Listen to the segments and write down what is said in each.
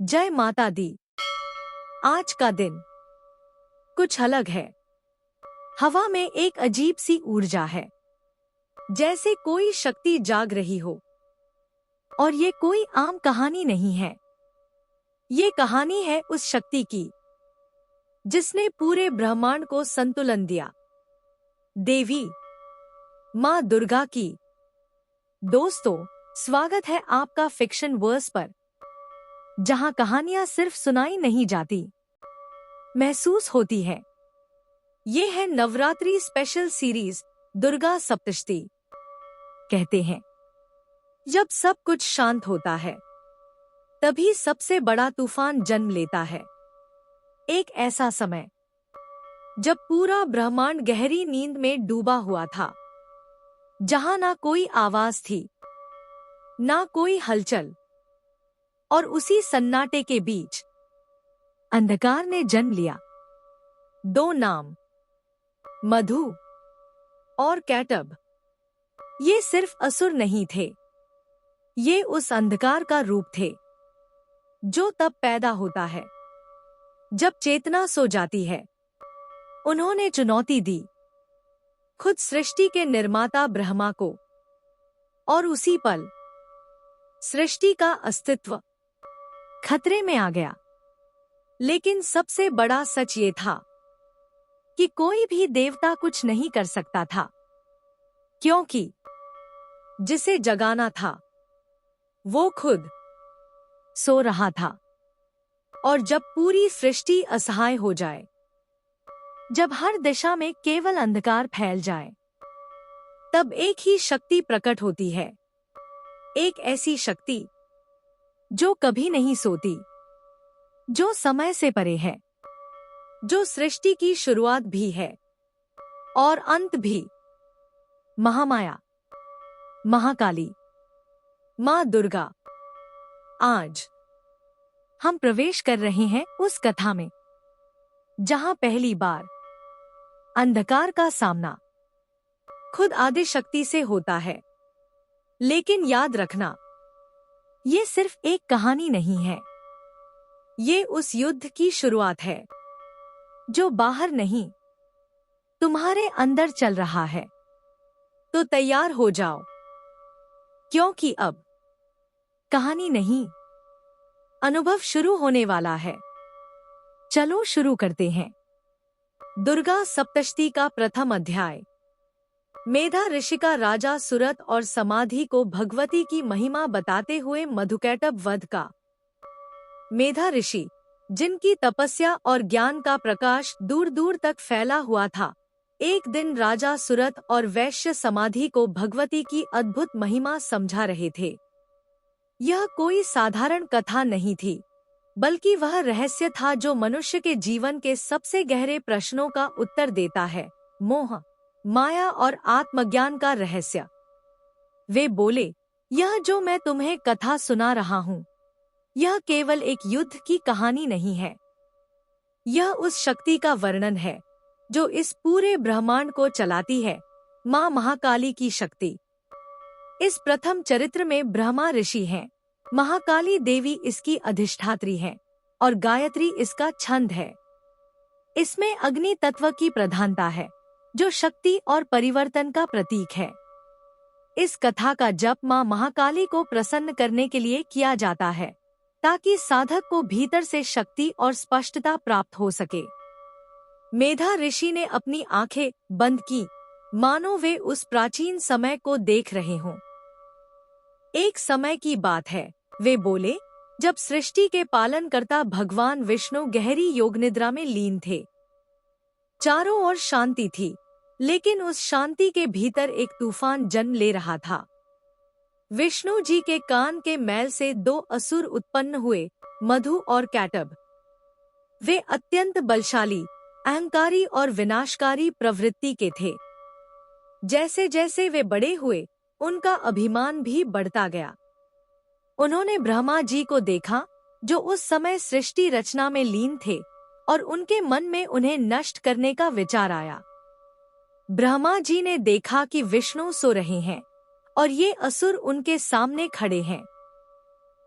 जय माता दी। आज का दिन कुछ अलग है। हवा में एक अजीब सी ऊर्जा है, जैसे कोई शक्ति जाग रही हो। और ये कोई आम कहानी नहीं है। ये कहानी है उस शक्ति की जिसने पूरे ब्रह्मांड को संतुलन दिया। देवी माँ दुर्गा की। दोस्तों, स्वागत है आपका फिक्शन वर्स पर, जहां कहानियां सिर्फ सुनाई नहीं जाती, महसूस होती है। ये है नवरात्रि स्पेशल सीरीज दुर्गा सप्तशती। कहते हैं, जब सब कुछ शांत होता है, तभी सबसे बड़ा तूफान जन्म लेता है। एक ऐसा समय जब पूरा ब्रह्मांड गहरी नींद में डूबा हुआ था, जहां ना कोई आवाज थी, ना कोई हलचल, और उसी सन्नाटे के बीच अंधकार ने जन्म लिया। दो नाम, मधु और कैटब। ये सिर्फ असुर नहीं थे, ये उस अंधकार का रूप थे जो तब पैदा होता है जब चेतना सो जाती है। उन्होंने चुनौती दी खुद सृष्टि के निर्माता ब्रह्मा को, और उसी पल सृष्टि का अस्तित्व खतरे में आ गया। लेकिन सबसे बड़ा सच ये था कि कोई भी देवता कुछ नहीं कर सकता था, क्योंकि जिसे जगाना था वो खुद सो रहा था। और जब पूरी सृष्टि असहाय हो जाए, जब हर दिशा में केवल अंधकार फैल जाए, तब एक ही शक्ति प्रकट होती है। एक ऐसी शक्ति जो कभी नहीं सोती, जो समय से परे है, जो सृष्टि की शुरुआत भी है और अंत भी। महामाया, महाकाली, माँ दुर्गा। आज हम प्रवेश कर रहे हैं उस कथा में जहां पहली बार अंधकार का सामना खुद आदि शक्ति से होता है। लेकिन याद रखना, ये सिर्फ एक कहानी नहीं है, ये उस युद्ध की शुरुआत है जो बाहर नहीं, तुम्हारे अंदर चल रहा है। तो तैयार हो जाओ, क्योंकि अब कहानी नहीं, अनुभव शुरू होने वाला है। चलो शुरू करते हैं। दुर्गा सप्तशती का प्रथम अध्याय। मेधा ऋषि का राजा सुरत और समाधि को भगवती की महिमा बताते हुए मधुकैटभ वध का। मेधा ऋषि, जिनकी तपस्या और ज्ञान का प्रकाश दूर दूर तक फैला हुआ था, एक दिन राजा सुरत और वैश्य समाधि को भगवती की अद्भुत महिमा समझा रहे थे। यह कोई साधारण कथा नहीं थी, बल्कि वह रहस्य था जो मनुष्य के जीवन के सबसे गहरे प्रश्नों का उत्तर देता है। मोह, माया और आत्मज्ञान का रहस्य। वे बोले, यह जो मैं तुम्हें कथा सुना रहा हूँ, यह केवल एक युद्ध की कहानी नहीं है। यह उस शक्ति का वर्णन है जो इस पूरे ब्रह्मांड को चलाती है, माँ महाकाली की शक्ति। इस प्रथम चरित्र में ब्रह्मा ऋषि हैं, महाकाली देवी इसकी अधिष्ठात्री है, और गायत्री इसका छंद है। इसमें अग्नि तत्व की प्रधानता है, जो शक्ति और परिवर्तन का प्रतीक है। इस कथा का जप माँ महाकाली को प्रसन्न करने के लिए किया जाता है, ताकि साधक को भीतर से शक्ति और स्पष्टता प्राप्त हो सके। मेधा ऋषि ने अपनी आंखें बंद की, मानो वे उस प्राचीन समय को देख रहे हों। एक समय की बात है, वे बोले, जब सृष्टि के पालनकर्ता भगवान विष्णु गहरी योगनिद्रा में लीन थे। चारों ओर शांति थी, लेकिन उस शांति के भीतर एक तूफान जन्म ले रहा था। विष्णु जी के कान के मैल से दो असुर उत्पन्न हुए, मधु और कैटब। वे अत्यंत बलशाली, अहंकारी और विनाशकारी प्रवृत्ति के थे। जैसे जैसे वे बड़े हुए, उनका अभिमान भी बढ़ता गया। उन्होंने ब्रह्मा जी को देखा, जो उस समय सृष्टि रचना में लीन थे, और उनके मन में उन्हें नष्ट करने का विचार आया। ब्रह्मा जी ने देखा कि विष्णु सो रहे हैं और ये असुर उनके सामने खड़े हैं।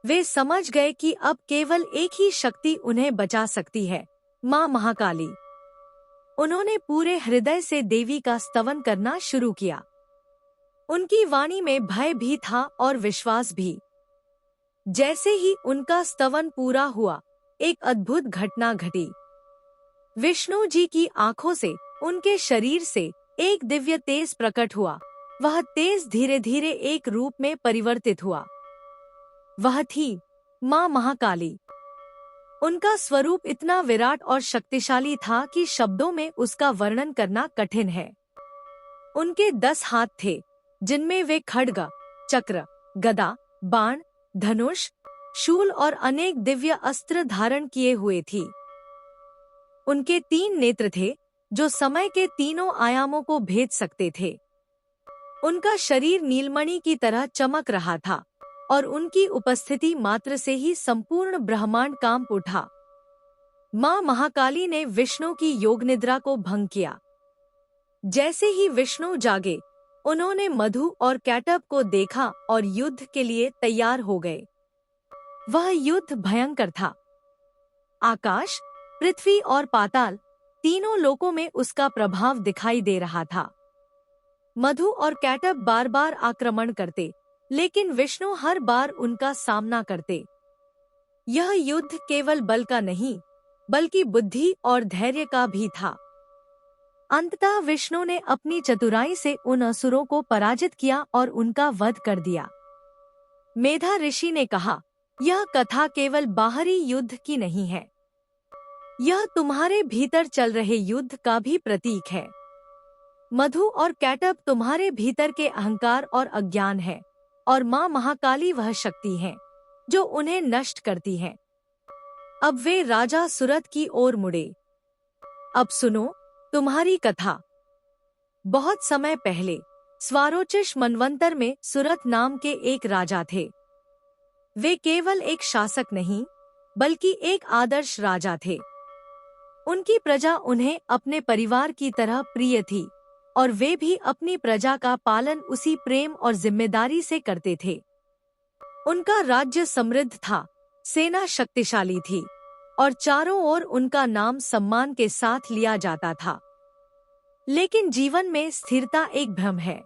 वे समझ गए कि अब केवल एक ही शक्ति उन्हें बचा सकती है, माँ महाकाली। उन्होंने पूरे हृदय से देवी का स्तवन करना शुरू किया। उनकी वाणी में भय भी था और विश्वास भी। जैसे ही उनका स्तवन पूरा हुआ, एक अद्भुत घटना घटी। विष्णु जी की आंखों से, उनके शरीर से एक दिव्य तेज प्रकट हुआ। वह तेज धीरे धीरे एक रूप में परिवर्तित हुआ। वह थी माँ महाकाली। उनका स्वरूप इतना विराट और शक्तिशाली था कि शब्दों में उसका वर्णन करना कठिन है। उनके 10 हाथ थे, जिनमें वे खड्ग, चक्र, गदा, बाण, धनुष, शूल और अनेक दिव्य अस्त्र धारण किए हुए थी। उनके 3 नेत्र थे, जो समय के तीनों आयामों को भेद सकते थे। उनका शरीर नीलमणि की तरह चमक रहा था और उनकी उपस्थिति मात्र से ही संपूर्ण ब्रह्मांड कांप उठा। माँ महाकाली ने विष्णु की योग निद्रा को भंग किया। जैसे ही विष्णु जागे, उन्होंने मधु और कैटब को देखा और युद्ध के लिए तैयार हो गए। वह युद्ध भयंकर था। आकाश, पृथ्वी और पाताल, तीनों लोकों में उसका प्रभाव दिखाई दे रहा था। मधु और कैटब बार बार आक्रमण करते, लेकिन विष्णु हर बार उनका सामना करते। यह युद्ध केवल बल का नहीं, बल्कि बुद्धि और धैर्य का भी था। अंततः विष्णु ने अपनी चतुराई से उन असुरों को पराजित किया और उनका वध कर दिया। मेधा ऋषि ने कहा, यह कथा केवल बाहरी युद्ध की नहीं है, यह तुम्हारे भीतर चल रहे युद्ध का भी प्रतीक है। मधु और कैटब तुम्हारे भीतर के अहंकार और अज्ञान है, और माँ महाकाली वह शक्ति है जो उन्हें नष्ट करती है। अब वे राजा सुरथ की ओर मुड़े। अब सुनो तुम्हारी कथा। बहुत समय पहले स्वारोचिष मनवंतर में सुरथ नाम के एक राजा थे। वे केवल एक शासक नहीं, बल्कि एक आदर्श राजा थे। उनकी प्रजा उन्हें अपने परिवार की तरह प्रिय थी, और वे भी अपनी प्रजा का पालन उसी प्रेम और जिम्मेदारी से करते थे। उनका राज्य समृद्ध था, सेना शक्तिशाली थी, और चारों ओर उनका नाम सम्मान के साथ लिया जाता था। लेकिन जीवन में स्थिरता एक भ्रम है।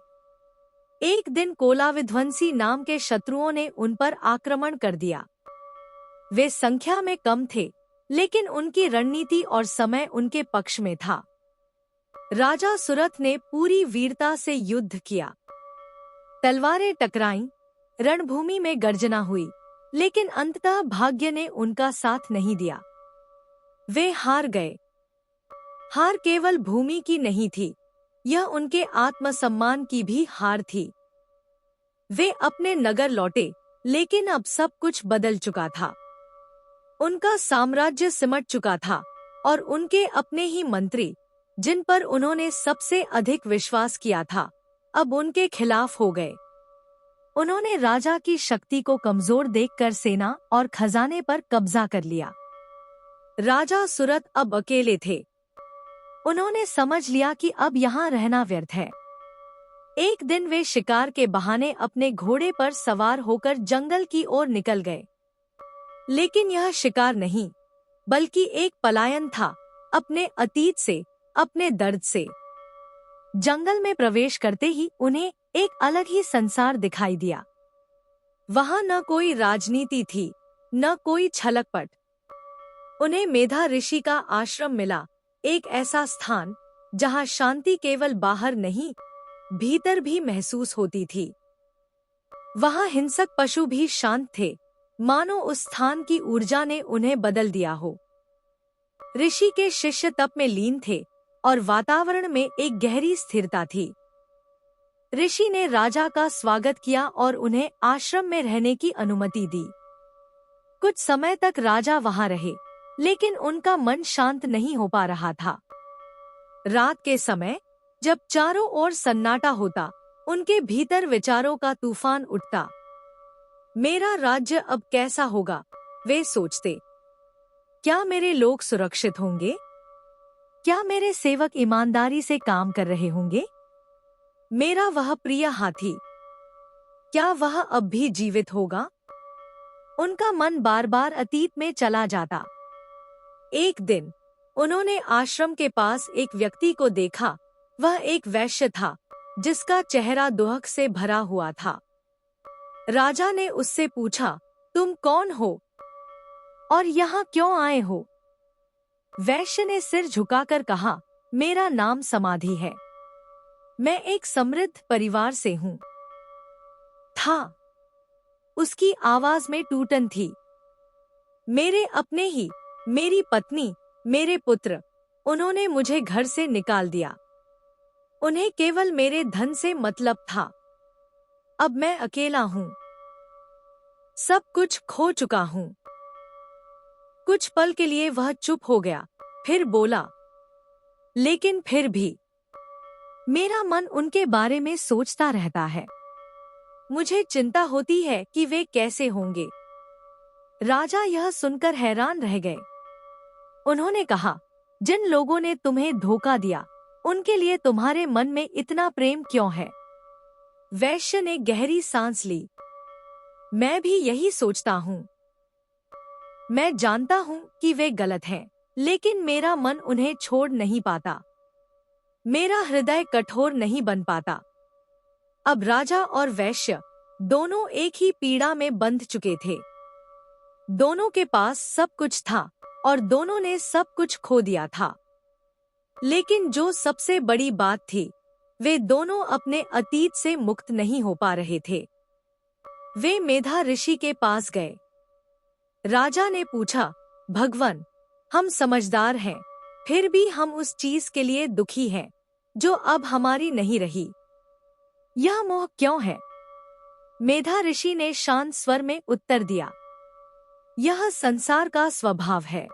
एक दिन कोलाविध्वंसी नाम के शत्रुओं ने उन पर आक्रमण कर दिया। वे संख्या में कम थे, लेकिन उनकी रणनीति और समय उनके पक्ष में था। राजा सुरथ ने पूरी वीरता से युद्ध किया। तलवारें टकराईं, रणभूमि में गर्जना हुई, लेकिन अंततः भाग्य ने उनका साथ नहीं दिया। वे हार गए। हार केवल भूमि की नहीं थी, यह उनके आत्मसम्मान की भी हार थी। वे अपने नगर लौटे, लेकिन अब सब कुछ बदल चुका था। उनका साम्राज्य सिमट चुका था, और उनके अपने ही मंत्री, जिन पर उन्होंने सबसे अधिक विश्वास किया था, अब उनके खिलाफ हो गए। उन्होंने राजा की शक्ति को कमजोर देखकर सेना और खजाने पर कब्जा कर लिया। राजा सुरथ अब अकेले थे। उन्होंने समझ लिया कि अब यहाँ रहना व्यर्थ है। एक दिन वे शिकार के बहाने अपने घोड़े पर सवार होकर जंगल की ओर निकल गए। लेकिन यह शिकार नहीं, बल्कि एक पलायन था, अपने अतीत से, अपने दर्द से। जंगल में प्रवेश करते ही उन्हें एक अलग ही संसार दिखाई दिया। वहां न कोई राजनीति थी, न कोई छलकपट। उन्हें मेधा ऋषि का आश्रम मिला, एक ऐसा स्थान जहां शांति केवल बाहर नहीं, भीतर भी महसूस होती थी। वहां हिंसक पशु भी शांत थे, मानो उस स्थान की ऊर्जा ने उन्हें बदल दिया हो। ऋषि के शिष्य तप में लीन थे, और वातावरण में एक गहरी स्थिरता थी। ऋषि ने राजा का स्वागत किया और उन्हें आश्रम में रहने की अनुमति दी। कुछ समय तक राजा वहां रहे, लेकिन उनका मन शांत नहीं हो पा रहा था। रात के समय, जब चारों ओर सन्नाटा होता, उनके भीतर विचारों का तूफान उठता। मेरा राज्य अब कैसा होगा, वे सोचते। क्या मेरे लोग सुरक्षित होंगे? क्या मेरे सेवक ईमानदारी से काम कर रहे होंगे? मेरा वह प्रिय हाथी, क्या वह अब भी जीवित होगा? उनका मन बार बार अतीत में चला जाता। एक दिन उन्होंने आश्रम के पास एक व्यक्ति को देखा। वह एक वैश्य था जिसका चेहरा दुख से भरा हुआ था। राजा ने उससे पूछा, तुम कौन हो और यहाँ क्यों आए हो? वैश्य ने सिर झुकाकर कहा, मेरा नाम समाधि है। मैं एक समृद्ध परिवार से हूँ। था उसकी आवाज में टूटन थी। मेरे अपने ही, मेरी पत्नी, मेरे पुत्र, उन्होंने मुझे घर से निकाल दिया। उन्हें केवल मेरे धन से मतलब था। अब मैं अकेला हूँ, सब कुछ खो चुका हूँ। कुछ पल के लिए वह चुप हो गया, फिर बोला, लेकिन फिर भी मेरा मन उनके बारे में सोचता रहता है। मुझे चिंता होती है कि वे कैसे होंगे। राजा यह सुनकर हैरान रह गए। उन्होंने कहा, जिन लोगों ने तुम्हें धोखा दिया, उनके लिए तुम्हारे मन में इतना प्रेम क्यों है? वैश्य ने गहरी सांस ली। मैं भी यही सोचता हूँ। मैं जानता हूँ कि वे गलत हैं, लेकिन मेरा मन उन्हें छोड़ नहीं पाता। मेरा हृदय कठोर नहीं बन पाता। अब राजा और वैश्य दोनों एक ही पीड़ा में बंध चुके थे। दोनों के पास सब कुछ था और दोनों ने सब कुछ खो दिया था। लेकिन जो सबसे बड़ी बात थी, वे दोनों अपने अतीत से मुक्त नहीं हो पा रहे थे। वे मेधा ऋषि के पास गए। राजा ने पूछा, भगवान, हम समझदार हैं, फिर भी हम उस चीज के लिए दुखी हैं जो अब हमारी नहीं रही। यह मोह क्यों है? मेधा ऋषि ने शांत स्वर में उत्तर दिया, यह संसार का स्वभाव है।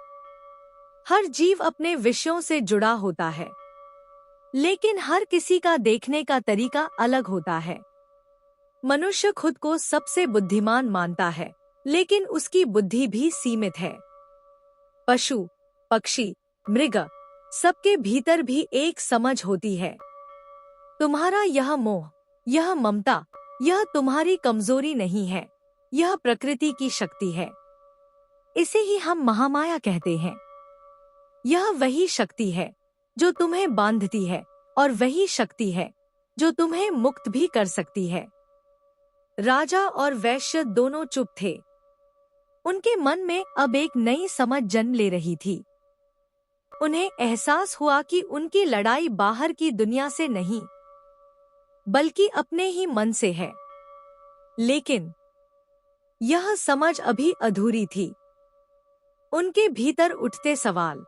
हर जीव अपने विषयों से जुड़ा होता है, लेकिन हर किसी का देखने का तरीका अलग होता है। मनुष्य खुद को सबसे बुद्धिमान मानता है, लेकिन उसकी बुद्धि भी सीमित है। पशु, पक्षी, मृग, सबके भीतर भी एक समझ होती है। तुम्हारा यह मोह, यह ममता, यह तुम्हारी कमजोरी नहीं है, यह प्रकृति की शक्ति है। इसे ही हम महामाया कहते हैं। यह वही शक्ति है जो तुम्हें बांधती है और वही शक्ति है जो तुम्हें मुक्त भी कर सकती है। राजा और वैश्य दोनों चुप थे। उनके मन में अब एक नई समझ जन्म ले रही थी। उन्हें एहसास हुआ कि उनकी लड़ाई बाहर की दुनिया से नहीं, बल्कि अपने ही मन से है। लेकिन यह समझ अभी अधूरी थी। उनके भीतर उठते सवाल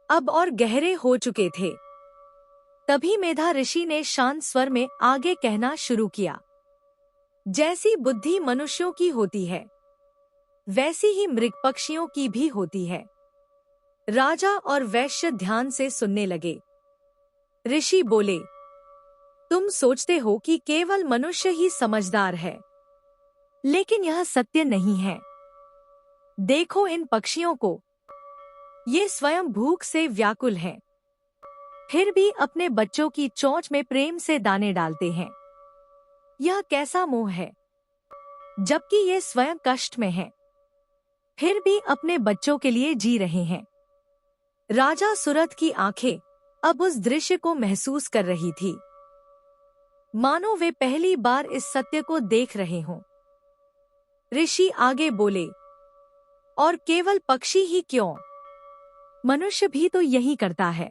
अब और गहरे हो चुके थे। तभी मेधा ऋषि ने शांत स्वर में आगे कहना शुरू किया, जैसी बुद्धि मनुष्यों की होती है, वैसी ही मृग पक्षियों की भी होती है। राजा और वैश्य ध्यान से सुनने लगे। ऋषि बोले, तुम सोचते हो कि केवल मनुष्य ही समझदार है, लेकिन यह सत्य नहीं है। देखो इन पक्षियों को, ये स्वयं भूख से व्याकुल हैं, फिर भी अपने बच्चों की चोंच में प्रेम से दाने डालते हैं। यह कैसा मोह है? जबकि ये स्वयं कष्ट में हैं, फिर भी अपने बच्चों के लिए जी रहे हैं। राजा सुरथ की आंखें अब उस दृश्य को महसूस कर रही थी, मानो वे पहली बार इस सत्य को देख रहे हों। ऋषि आगे बोले, और केवल पक्षी ही क्यों, मनुष्य भी तो यही करता है।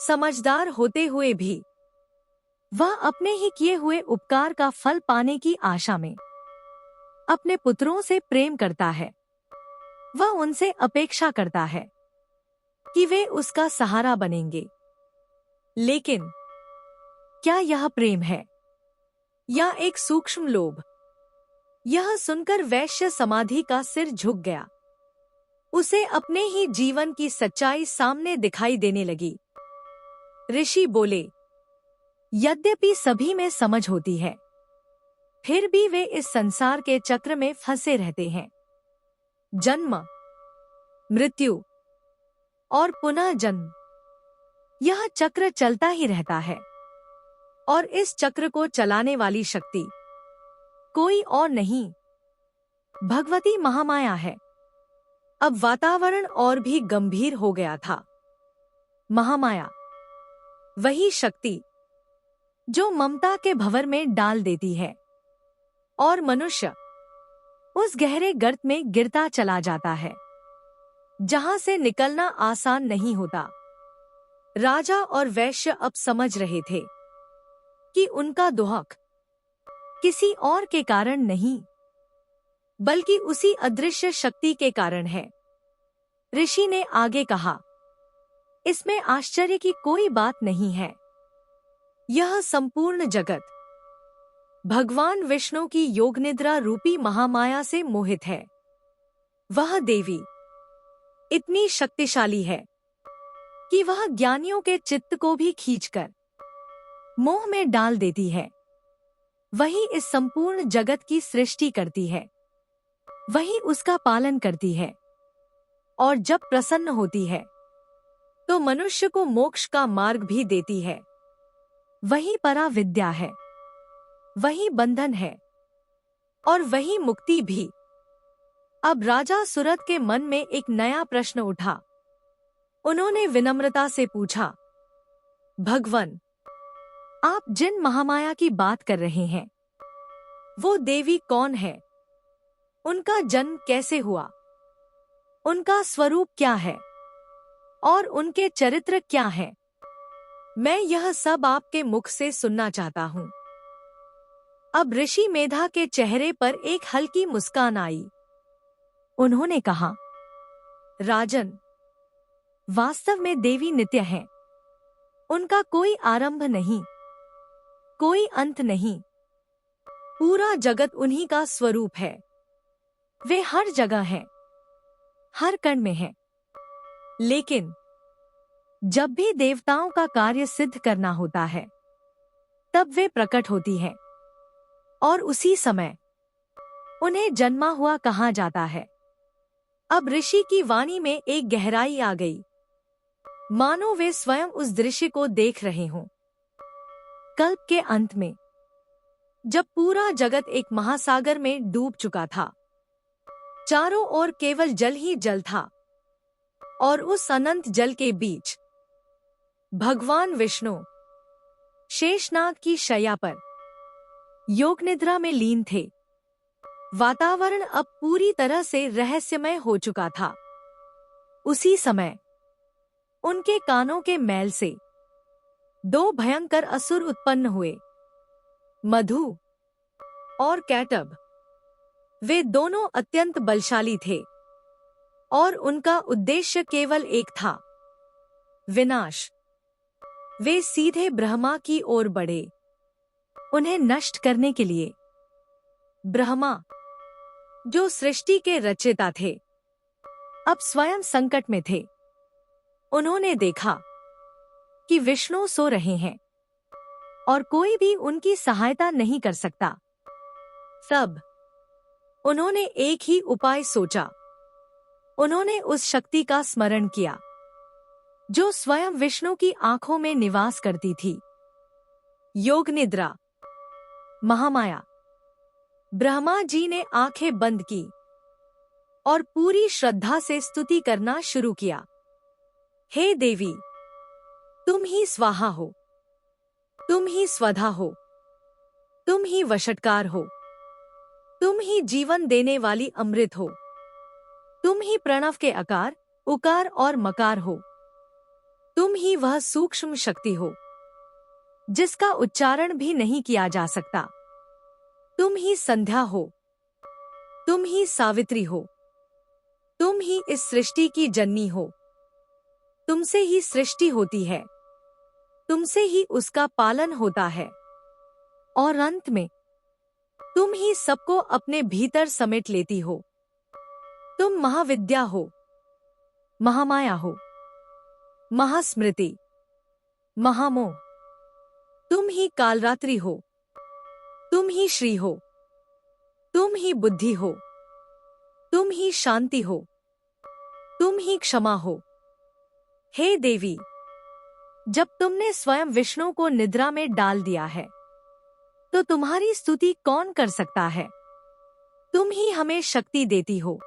समझदार होते हुए भी वह अपने ही किए हुए उपकार का फल पाने की आशा में अपने पुत्रों से प्रेम करता है। वह उनसे अपेक्षा करता है कि वे उसका सहारा बनेंगे। लेकिन क्या यह प्रेम है या एक सूक्ष्म लोभ? यह सुनकर वैश्य समाधि का सिर झुक गया। उसे अपने ही जीवन की सच्चाई सामने दिखाई देने लगी। ऋषि बोले, यद्यपि सभी में समझ होती है, फिर भी वे इस संसार के चक्र में फंसे रहते हैं। जन्म, मृत्यु और पुनः जन्म, यह चक्र चलता ही रहता है। और इस चक्र को चलाने वाली शक्ति कोई और नहीं, भगवती महामाया है। अब वातावरण और भी गंभीर हो गया था। महामाया, वही शक्ति जो ममता के भंवर में डाल देती है और मनुष्य उस गहरे गर्त में गिरता चला जाता है जहां से निकलना आसान नहीं होता। राजा और वैश्य अब समझ रहे थे कि उनका दुहक किसी और के कारण नहीं, बल्कि उसी अदृश्य शक्ति के कारण है। ऋषि ने आगे कहा, इसमें आश्चर्य की कोई बात नहीं है। यह संपूर्ण जगत भगवान विष्णु की योगनिद्रा रूपी महामाया से मोहित है। वह देवी इतनी शक्तिशाली है कि वह ज्ञानियों के चित्त को भी खींचकर मोह में डाल देती है। वही इस संपूर्ण जगत की सृष्टि करती है, वही उसका पालन करती है, और जब प्रसन्न होती है तो मनुष्य को मोक्ष का मार्ग भी देती है। वही परा विद्या है, वही बंधन है और वही मुक्ति भी। अब राजा सुरथ के मन में एक नया प्रश्न उठा। उन्होंने विनम्रता से पूछा, भगवन, आप जिन महामाया की बात कर रहे हैं, वो देवी कौन है? उनका जन्म कैसे हुआ? उनका स्वरूप क्या है और उनके चरित्र क्या हैं? मैं यह सब आपके मुख से सुनना चाहता हूं। अब ऋषि मेधा के चेहरे पर एक हल्की मुस्कान आई। उन्होंने कहा, राजन, वास्तव में देवी नित्य हैं। उनका कोई आरंभ नहीं, कोई अंत नहीं। पूरा जगत उन्हीं का स्वरूप है। वे हर जगह हैं, हर कण में हैं। लेकिन जब भी देवताओं का कार्य सिद्ध करना होता है, तब वे प्रकट होती हैं, और उसी समय उन्हें जन्मा हुआ कहा जाता है। अब ऋषि की वाणी में एक गहराई आ गई, मानो वे स्वयं उस दृश्य को देख रहे हों। कल्प के अंत में, जब पूरा जगत एक महासागर में डूब चुका था, चारों ओर केवल जल ही जल था, और उस अनंत जल के बीच भगवान विष्णु शेषनाग की शैया पर योग निद्रा में लीन थे। वातावरण अब पूरी तरह से रहस्यमय हो चुका था। उसी समय उनके कानों के मैल से दो भयंकर असुर उत्पन्न हुए, मधु और कैटभ। वे दोनों अत्यंत बलशाली थे और उनका उद्देश्य केवल एक था, विनाश। वे सीधे ब्रह्मा की ओर बढ़े, उन्हें नष्ट करने के लिए। ब्रह्मा, जो सृष्टि के रचयिता थे, अब स्वयं संकट में थे। उन्होंने देखा कि विष्णु सो रहे हैं और कोई भी उनकी सहायता नहीं कर सकता। तब उन्होंने एक ही उपाय सोचा। उन्होंने उस शक्ति का स्मरण किया जो स्वयं विष्णु की आंखों में निवास करती थी, योग निद्रा, महामाया। ब्रह्मा जी ने आंखें बंद की और पूरी श्रद्धा से स्तुति करना शुरू किया। हे देवी, तुम ही स्वाहा हो, तुम ही स्वधा हो, तुम ही वशटकार हो, तुम ही जीवन देने वाली अमृत हो, तुम ही प्रणव के आकार, उकार और मकार हो, तुम ही वह सूक्ष्म शक्ति हो जिसका उच्चारण भी नहीं किया जा सकता। तुम ही संध्या हो, तुम ही सावित्री हो, तुम ही इस सृष्टि की जननी हो। तुमसे ही सृष्टि होती है, तुमसे ही उसका पालन होता है, और अंत में तुम ही सबको अपने भीतर समेट लेती हो। तुम महाविद्या हो, महामाया हो, महास्मृति, महामोह। तुम ही कालरात्रि हो, तुम ही श्री हो, तुम ही बुद्धि हो, तुम ही शांति हो, तुम ही क्षमा हो। हे देवी, जब तुमने स्वयं विष्णु को निद्रा में डाल दिया है, तो तुम्हारी स्तुति कौन कर सकता है? तुम ही हमें शक्ति देती हो,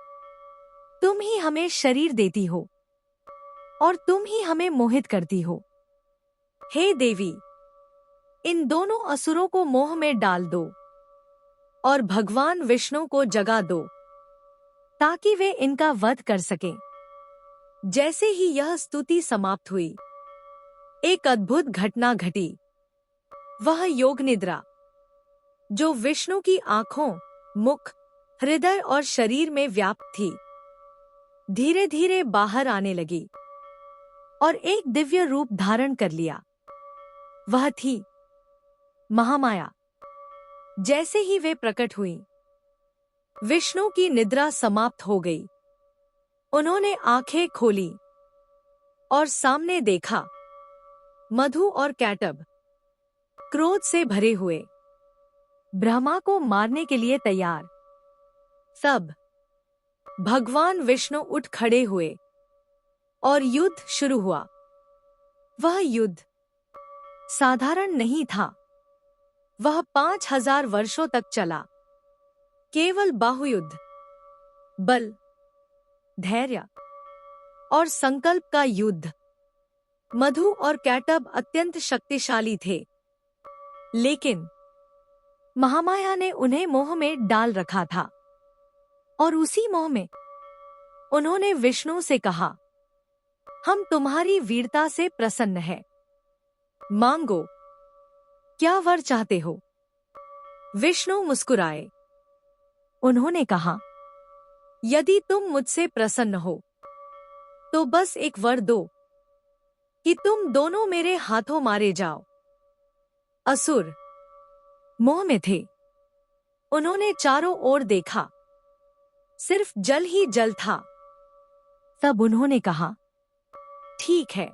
तुम ही हमें शरीर देती हो और तुम ही हमें मोहित करती हो। हे देवी, इन दोनों असुरों को मोह में डाल दो और भगवान विष्णु को जगा दो ताकि वे इनका वध कर सकें। जैसे ही यह स्तुति समाप्त हुई, एक अद्भुत घटना घटी। वह योग निद्रा जो विष्णु की आंखों, मुख, हृदय और शरीर में व्याप्त थी, धीरे धीरे बाहर आने लगी और एक दिव्य रूप धारण कर लिया। वह थी महामाया। जैसे ही वे प्रकट हुई, विष्णु की निद्रा समाप्त हो गई। उन्होंने आंखें खोली और सामने देखा मधु और कैटब क्रोध से भरे हुए, ब्रह्मा को मारने के लिए तैयार। तब भगवान विष्णु उठ खड़े हुए और युद्ध शुरू हुआ। वह युद्ध साधारण नहीं था। वह 5000 वर्षों तक चला। केवल बाहुयुद्ध, बल, धैर्य और संकल्प का युद्ध। मधु और कैटब अत्यंत शक्तिशाली थे, लेकिन महामाया ने उन्हें मोह में डाल रखा था और उसी मोह में उन्होंने विष्णु से कहा, हम तुम्हारी वीरता से प्रसन्न हैं। मांगो, क्या वर चाहते हो? विष्णु मुस्कुराए। उन्होंने कहा, यदि तुम मुझसे प्रसन्न हो तो बस एक वर दो कि तुम दोनों मेरे हाथों मारे जाओ। असुर मोह में थे। उन्होंने चारों ओर देखा, सिर्फ जल ही जल था। तब उन्होंने कहा, ठीक है,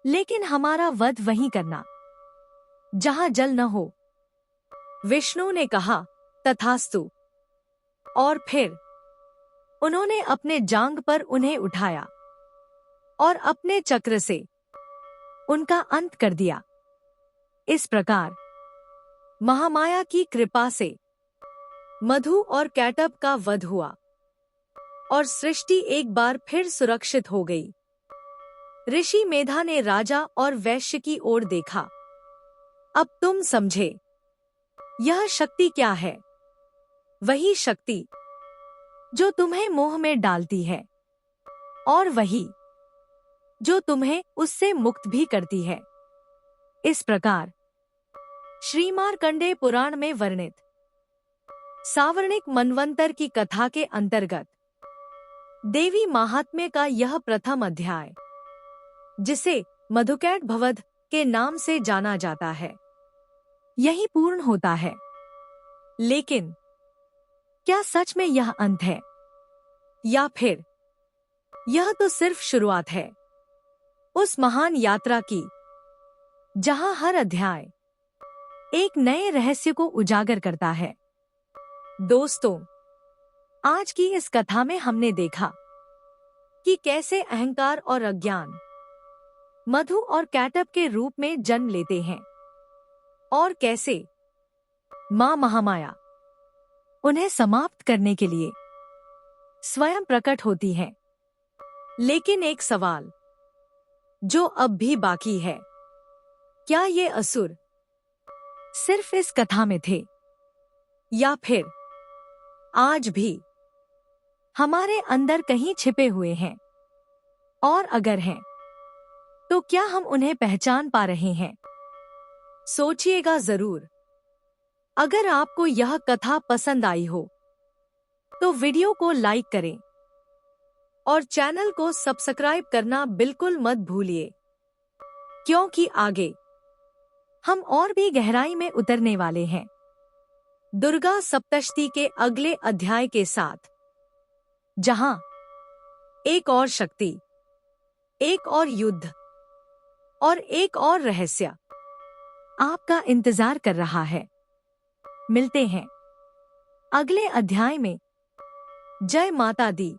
लेकिन हमारा वध वहीं करना जहां जल न हो। विष्णु ने कहा, तथास्तु। और फिर उन्होंने अपने जांग पर उन्हें उठाया और अपने चक्र से उनका अंत कर दिया। इस प्रकार महामाया की कृपा से मधु और कैटब का वध हुआ और सृष्टि एक बार फिर सुरक्षित हो गई। ऋषि मेधा ने राजा और वैश्य की ओर देखा। अब तुम समझे, यह शक्ति क्या है? वही शक्ति जो तुम्हें मोह में डालती है और वही जो तुम्हें उससे मुक्त भी करती है। इस प्रकार श्रीमार्कंडेय पुराण में वर्णित सावर्णिक मनवंतर की कथा के अंतर्गत देवी महात्म्य का यह प्रथम अध्याय, जिसे मधुकैट भवध के नाम से जाना जाता है, यही पूर्ण होता है। लेकिन क्या सच में यह अंत है, या फिर यह तो सिर्फ शुरुआत है उस महान यात्रा की जहां हर अध्याय एक नए रहस्य को उजागर करता है? दोस्तों, आज की इस कथा में हमने देखा कि कैसे अहंकार और अज्ञान मधु और कैटब के रूप में जन्म लेते हैं और कैसे मां महामाया उन्हें समाप्त करने के लिए स्वयं प्रकट होती है। लेकिन एक सवाल जो अब भी बाकी है, क्या ये असुर सिर्फ इस कथा में थे या फिर आज भी हमारे अंदर कहीं छिपे हुए हैं? और अगर हैं, तो क्या हम उन्हें पहचान पा रहे हैं? सोचिएगा जरूर। अगर आपको यह कथा पसंद आई हो तो वीडियो को लाइक करें और चैनल को सब्सक्राइब करना बिल्कुल मत भूलिए, क्योंकि आगे हम और भी गहराई में उतरने वाले हैं दुर्गा सप्तशती के अगले अध्याय के साथ, जहां एक और शक्ति, एक और युद्ध और एक और रहस्य आपका इंतजार कर रहा है। मिलते हैं अगले अध्याय में। जय माता दी।